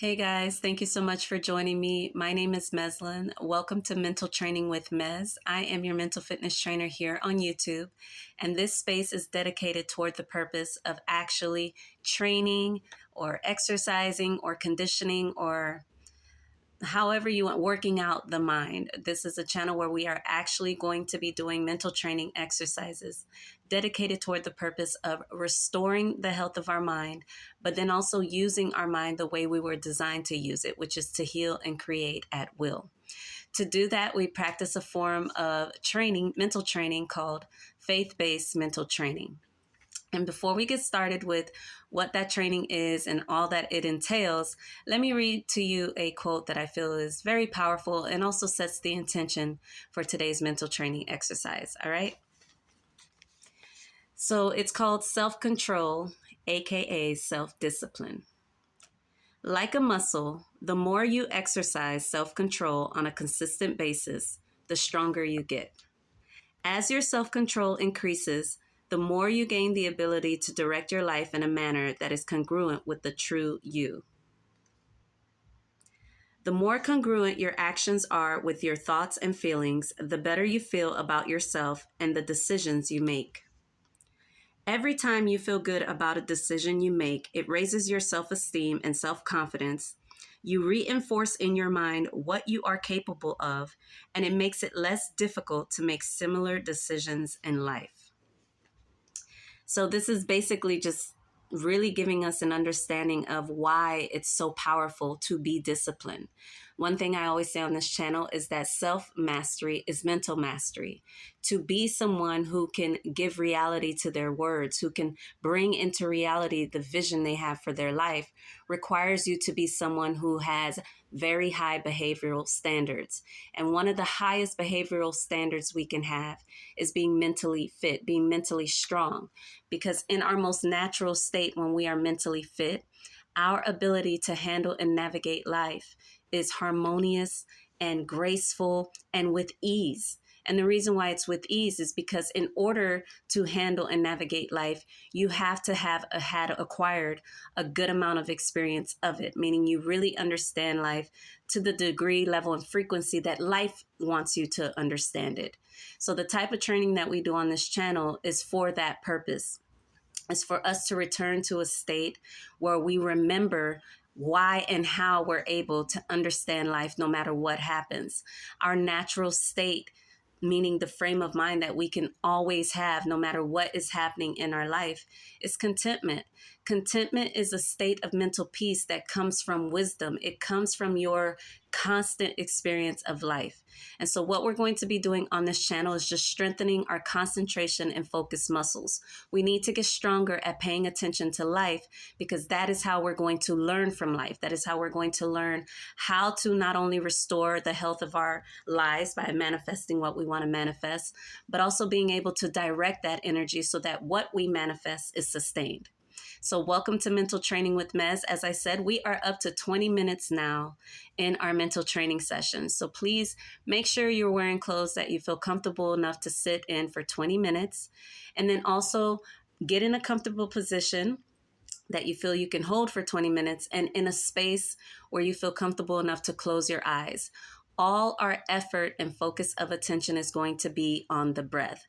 Hey guys, thank you so much for joining me. My name is Meslin. Welcome to Mental Training with Mez. I am your mental fitness trainer here on YouTube, and this space is dedicated toward the purpose of actually training or exercising or conditioning or however you want, working out the mind. This is a channel where we are actually going to be doing mental training exercises dedicated toward the purpose of restoring the health of our mind, but then also using our mind the way we were designed to use it, which is to heal and create at will. To do that, we practice a form of training, mental training called faith-based mental training. And before we get started with what that training is and all that it entails, let me read to you a quote that I feel is very powerful and also sets the intention for today's mental training exercise. All right. So it's called self-control, aka self-discipline. Like a muscle, the more you exercise self-control on a consistent basis, the stronger you get. As your self-control increases, the more you gain the ability to direct your life in a manner that is congruent with the true you. The more congruent your actions are with your thoughts and feelings, the better you feel about yourself and the decisions you make. Every time you feel good about a decision you make, it raises your self-esteem and self-confidence. You reinforce in your mind what you are capable of, and it makes it less difficult to make similar decisions in life. So this is basically just really giving us an understanding of why it's so powerful to be disciplined. One thing I always say on this channel is that self-mastery is mental mastery. To be someone who can give reality to their words, who can bring into reality the vision they have for their life, requires you to be someone who has very high behavioral standards. And one of the highest behavioral standards we can have is being mentally fit, being mentally strong. Because in our most natural state, when we are mentally fit, our ability to handle and navigate life is harmonious and graceful and with ease. And the reason why it's with ease is because in order to handle and navigate life, you have to have had acquired a good amount of experience of it, meaning you really understand life to the degree, level, and frequency that life wants you to understand it. So the type of training that we do on this channel is for that purpose. It's for us to return to a state where we remember why and how we're able to understand life no matter what happens. Our natural state, meaning the frame of mind that we can always have no matter what is happening in our life, is contentment. Contentment is a state of mental peace that comes from wisdom. It comes from your constant experience of life. And so what we're going to be doing on this channel is just strengthening our concentration and focus muscles. We need to get stronger at paying attention to life because that is how we're going to learn from life. That is how we're going to learn how to not only restore the health of our lives by manifesting what we want to manifest, but also being able to direct that energy so that what we manifest is sustained. So welcome to Mental Training with Mez. As I said, we are up to 20 minutes now in our mental training session. So please make sure you're wearing clothes that you feel comfortable enough to sit in for 20 minutes. And then also get in a comfortable position that you feel you can hold for 20 minutes and in a space where you feel comfortable enough to close your eyes. All our effort and focus of attention is going to be on the breath.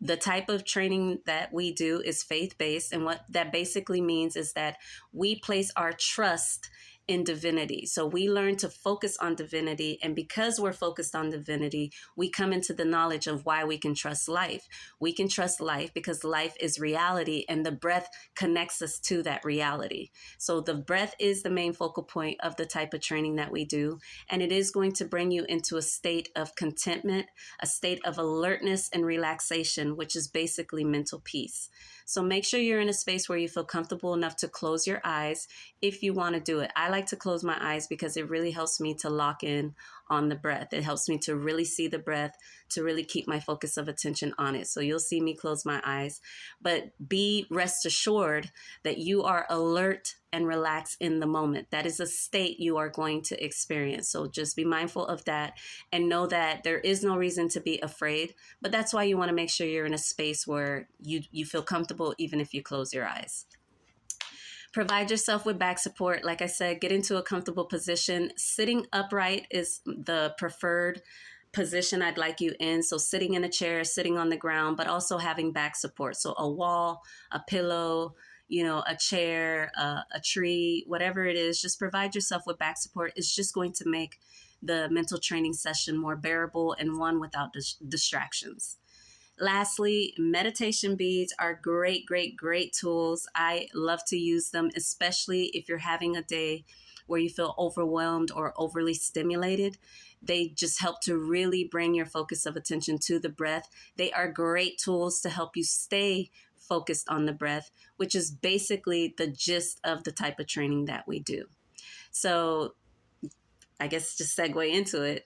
The type of training that we do is faith-based, and what that basically means is that we place our trust in divinity. So we learn to focus on divinity, and because we're focused on divinity, we come into the knowledge of why we can trust life. We can trust life because life is reality, and the breath connects us to that reality. So the breath is the main focal point of the type of training that we do, and it is going to bring you into a state of contentment, a state of alertness and relaxation, which is basically mental peace. So make sure you're in a space where you feel comfortable enough to close your eyes if you want to do it. I like to close my eyes because it really helps me to lock in on the breath. It helps me to really see the breath, to really keep my focus of attention on it. So you'll see me close my eyes, but be rest assured that you are alert and relaxed in the moment. That is a state you are going to experience. So just be mindful of that and know that there is no reason to be afraid, but that's why you want to make sure you're in a space where you feel comfortable even if you close your eyes. Provide yourself with back support. Like I said, get into a comfortable position. Sitting upright is the preferred position I'd like you in. So sitting in a chair, sitting on the ground, but also having back support. So a wall, a pillow, a chair, a tree, whatever it is, just provide yourself with back support. It's just going to make the mental training session more bearable and one without distractions. Lastly, meditation beads are great, great, great tools. I love to use them, especially if you're having a day where you feel overwhelmed or overly stimulated. They just help to really bring your focus of attention to the breath. They are great tools to help you stay focused on the breath, which is basically the gist of the type of training that we do. So I guess just segue into it.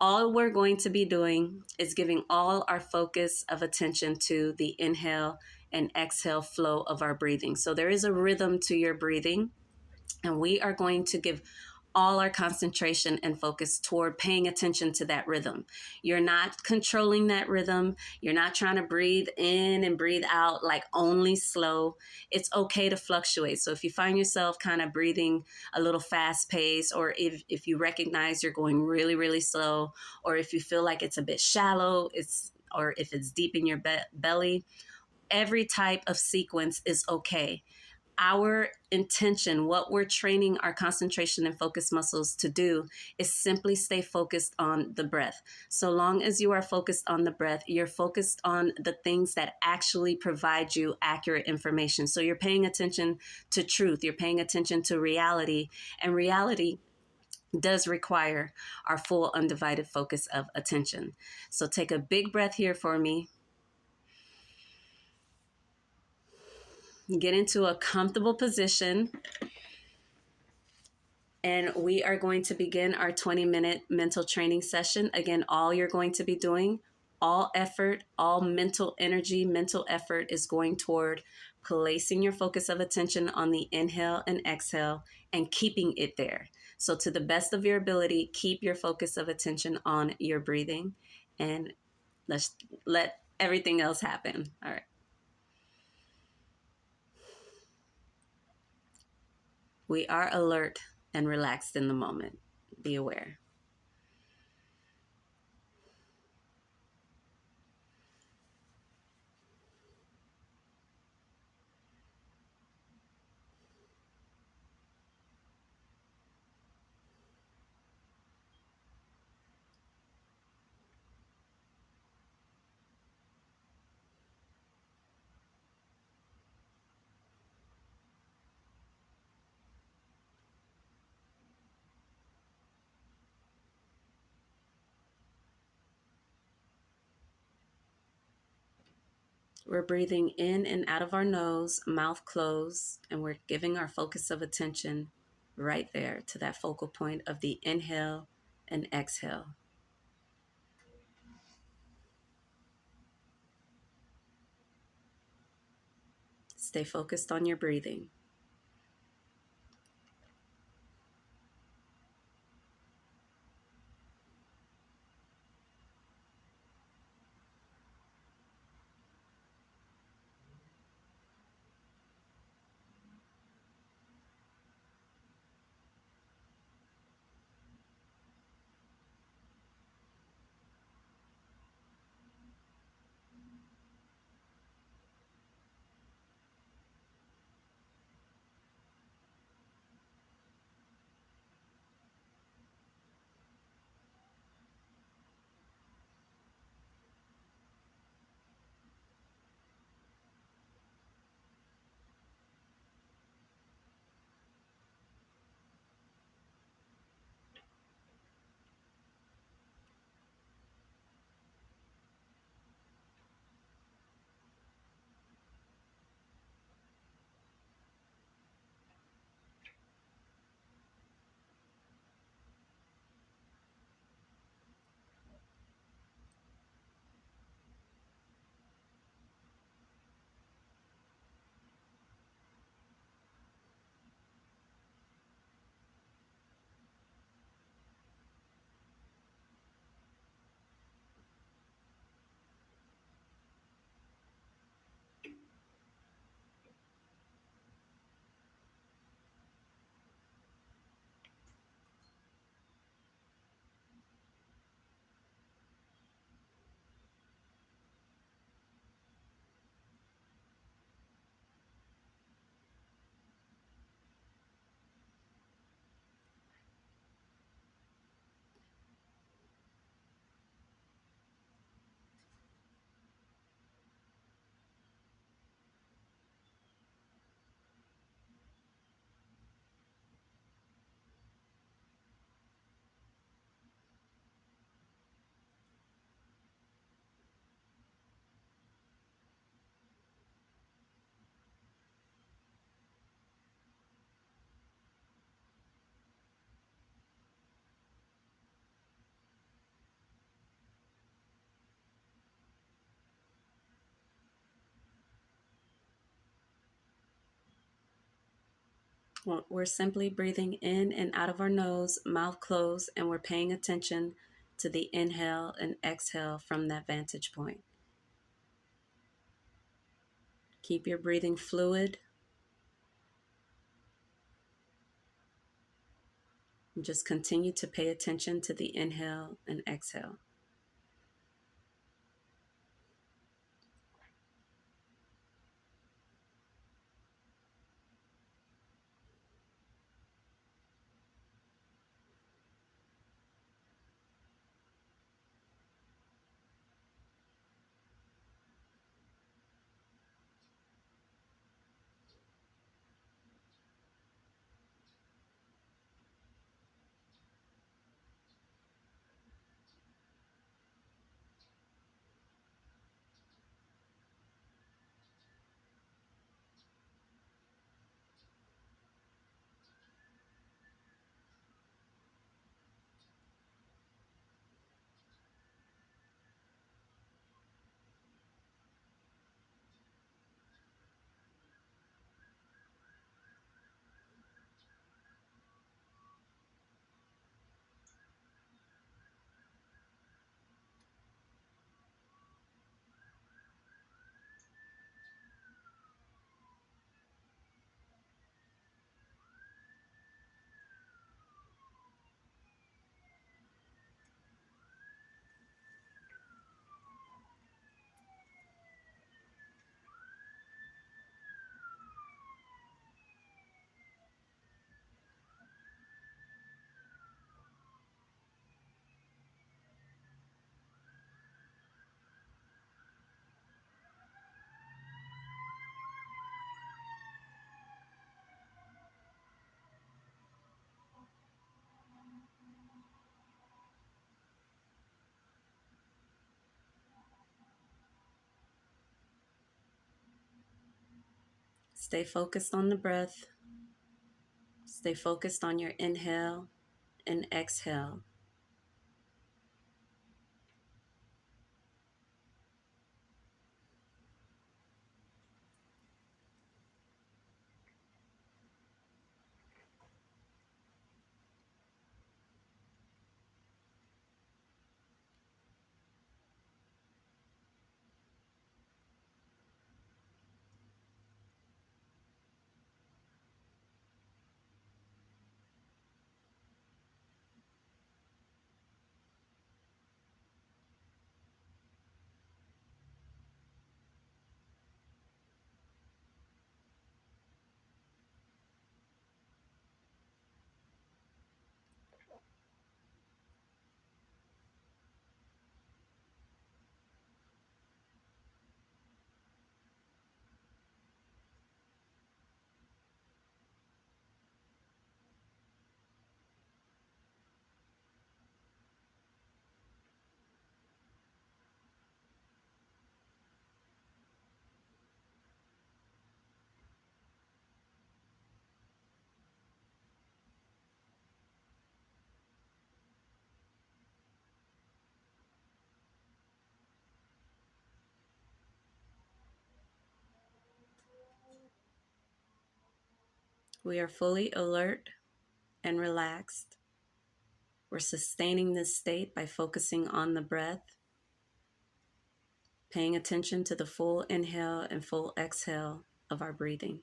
All we're going to be doing is giving all our focus of attention to the inhale and exhale flow of our breathing. So there is a rhythm to your breathing, and we are going to give all our concentration and focus toward paying attention to that rhythm. You're not controlling that rhythm. You're not trying to breathe in and breathe out like only slow. It's okay to fluctuate. So if you find yourself kind of breathing a little fast pace, or if you recognize you're going really, really slow, or if you feel like it's a bit shallow, or if it's deep in your belly, every type of sequence is okay. Our intention, what we're training our concentration and focus muscles to do, is simply stay focused on the breath. So long as you are focused on the breath, you're focused on the things that actually provide you accurate information. So you're paying attention to truth, you're paying attention to reality, and reality does require our full undivided focus of attention. So take a big breath here for me. Get into a comfortable position. And we are going to begin our 20-minute mental training session. Again, all you're going to be doing, all effort, all mental energy, mental effort is going toward placing your focus of attention on the inhale and exhale and keeping it there. So to the best of your ability, keep your focus of attention on your breathing, and let's let everything else happen. All right. We are alert and relaxed in the moment. Be aware. We're breathing in and out of our nose, mouth closed, and we're giving our focus of attention right there to that focal point of the inhale and exhale. Stay focused on your breathing. We're simply breathing in and out of our nose, mouth closed, and we're paying attention to the inhale and exhale from that vantage point. Keep your breathing fluid. And just continue to pay attention to the inhale and exhale. Stay focused on the breath. Stay focused on your inhale and exhale. We are fully alert and relaxed. We're sustaining this state by focusing on the breath, paying attention to the full inhale and full exhale of our breathing.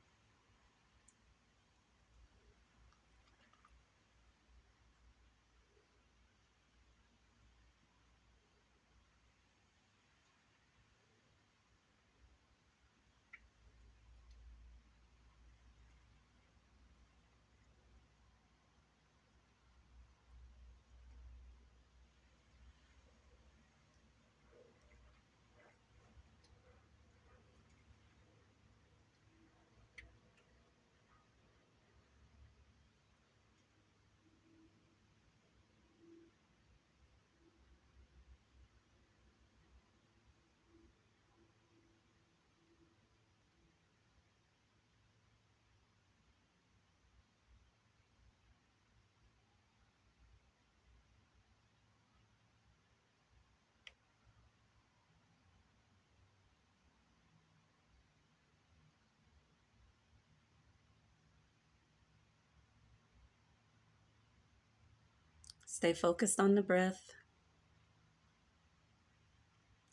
Stay focused on the breath.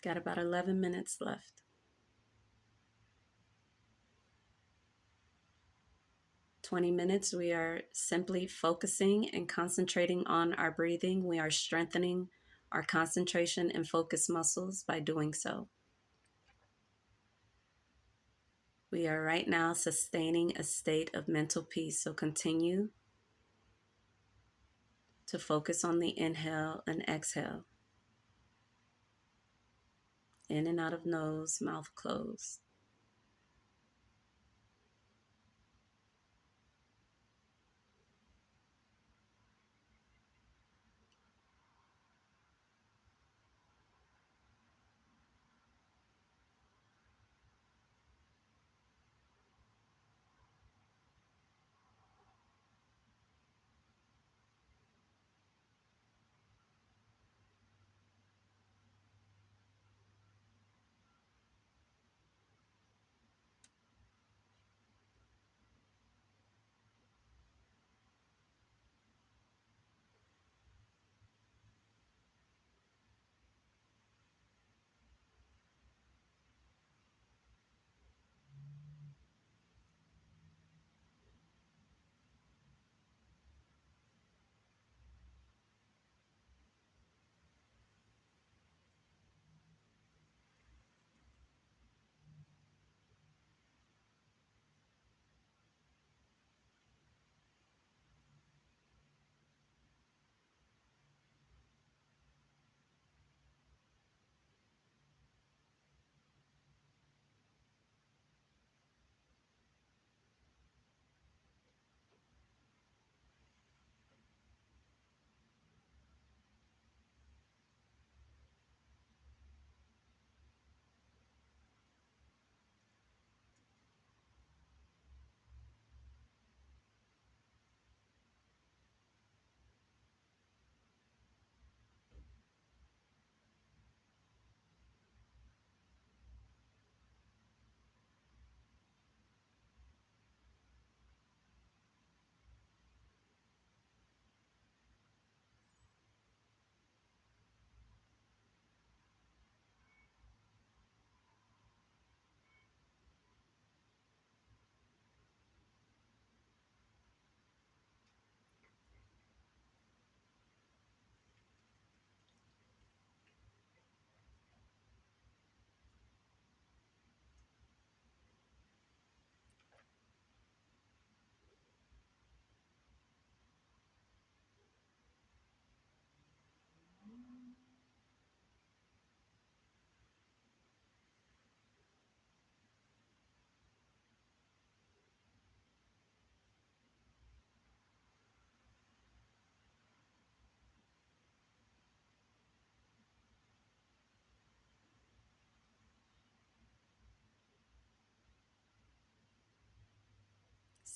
Got about 11 minutes left. 20 minutes, we are simply focusing and concentrating on our breathing. We are strengthening our concentration and focus muscles by doing so. We are right now sustaining a state of mental peace, so continue to focus on the inhale and exhale. In and out of nose, mouth closed.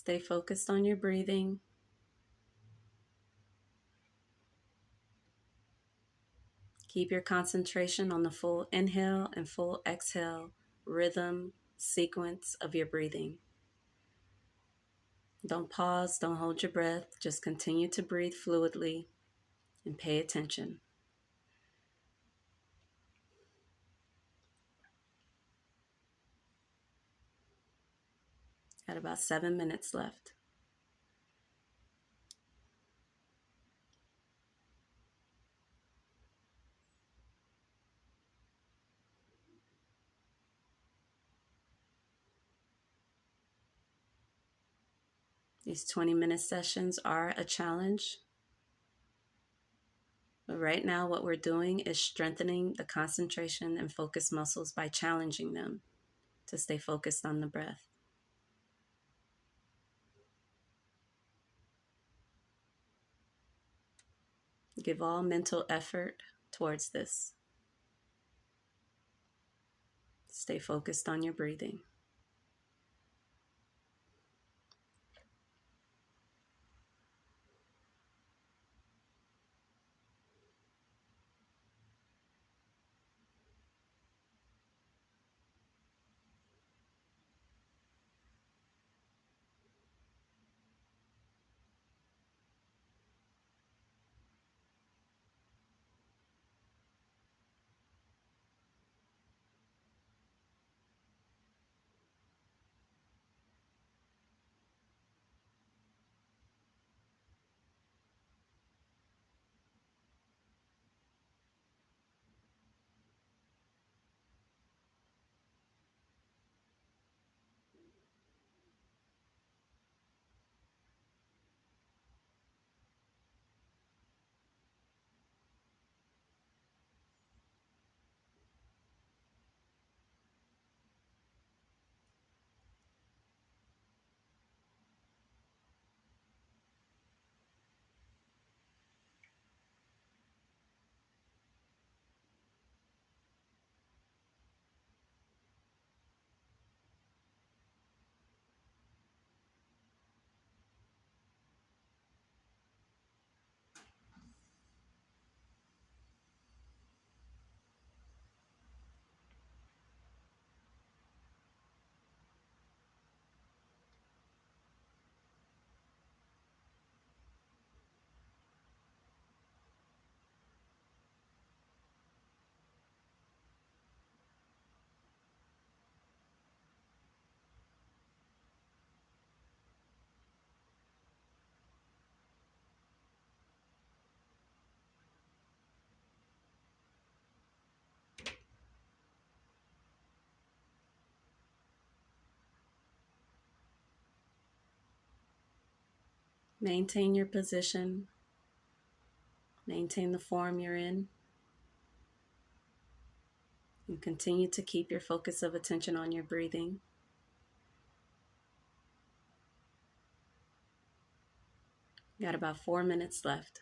Stay focused on your breathing. Keep your concentration on the full inhale and full exhale rhythm sequence of your breathing. Don't pause, don't hold your breath. Just continue to breathe fluidly and pay attention. Got about 7 minutes left. These 20-minute sessions are a challenge. But right now, what we're doing is strengthening the concentration and focus muscles by challenging them to stay focused on the breath. Give all mental effort towards this. Stay focused on your breathing. Maintain your position, maintain the form you're in, and continue to keep your focus of attention on your breathing. Got about 4 minutes left.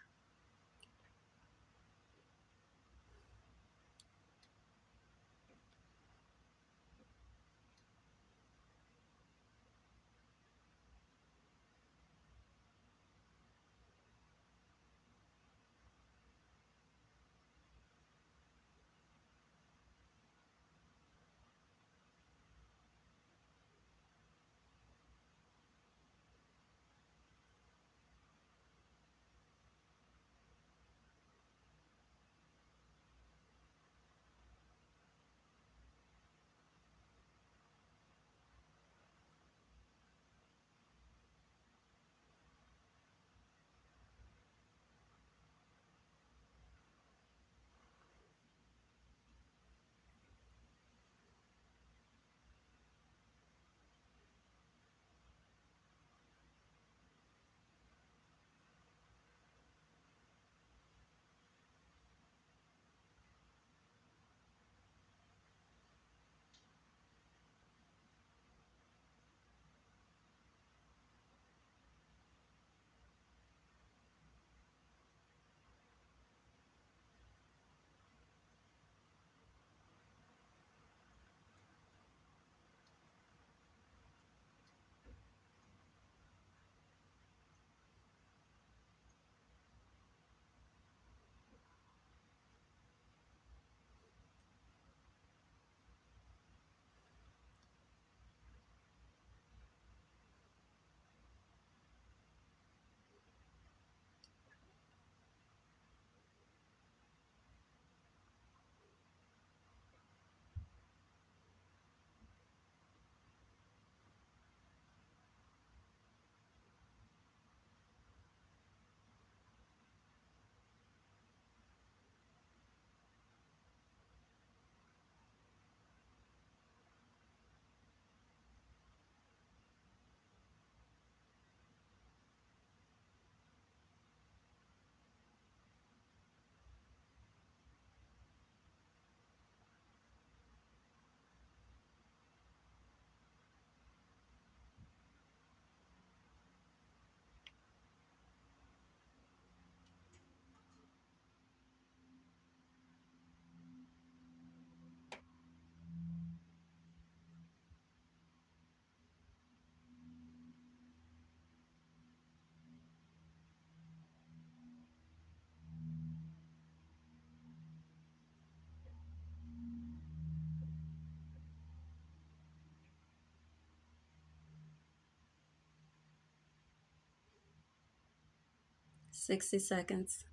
60 seconds.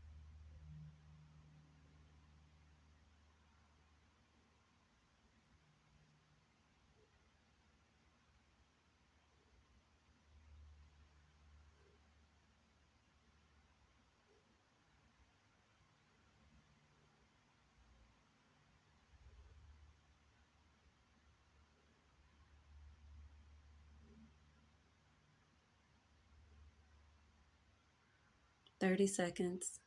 30 seconds.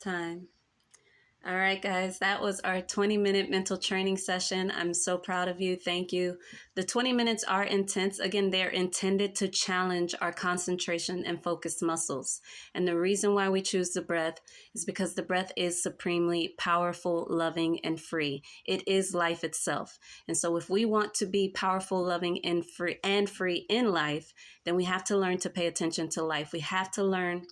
'Time. All right, guys, that was our 20-minute mental training session. I'm so proud of you. Thank you. The 20 minutes are intense. Again, they're intended to challenge our concentration and focus muscles. And the reason why we choose the breath is because the breath is supremely powerful, loving, and free. It is life itself. And so if we want to be powerful, loving, and free in life, then we have to learn to pay attention to life. We have to learn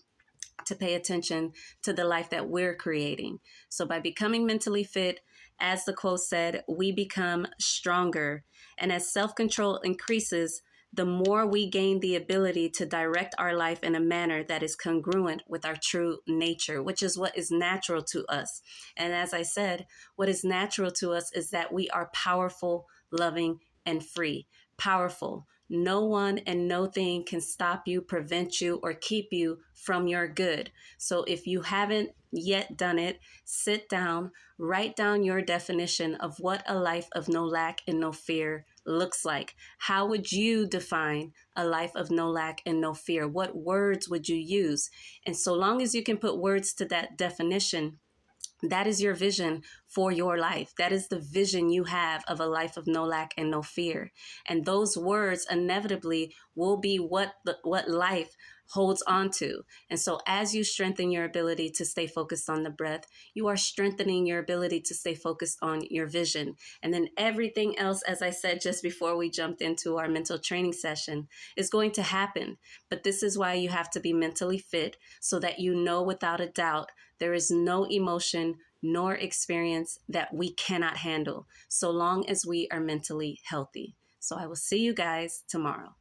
to pay attention to the life that we're creating. So by becoming mentally fit, as the quote said, we become stronger. And as self-control increases, the more we gain the ability to direct our life in a manner that is congruent with our true nature, which is what is natural to us. And as I said, what is natural to us is that we are powerful, loving, and free. Powerful. No one and no thing can stop you, prevent you, or keep you from your good. So if you haven't yet done it, sit down, write down your definition of what a life of no lack and no fear looks like. How would you define a life of no lack and no fear? What words would you use? And so long as you can put words to that definition, that is your vision for your life. That is the vision you have of a life of no lack and no fear. And those words inevitably will be what life holds on to. And so as you strengthen your ability to stay focused on the breath, you are strengthening your ability to stay focused on your vision. And then everything else, as I said just before we jumped into our mental training session, is going to happen. But this is why you have to be mentally fit, so that you know without a doubt there is no emotion nor experience that we cannot handle, so long as we are mentally healthy. So I will see you guys tomorrow.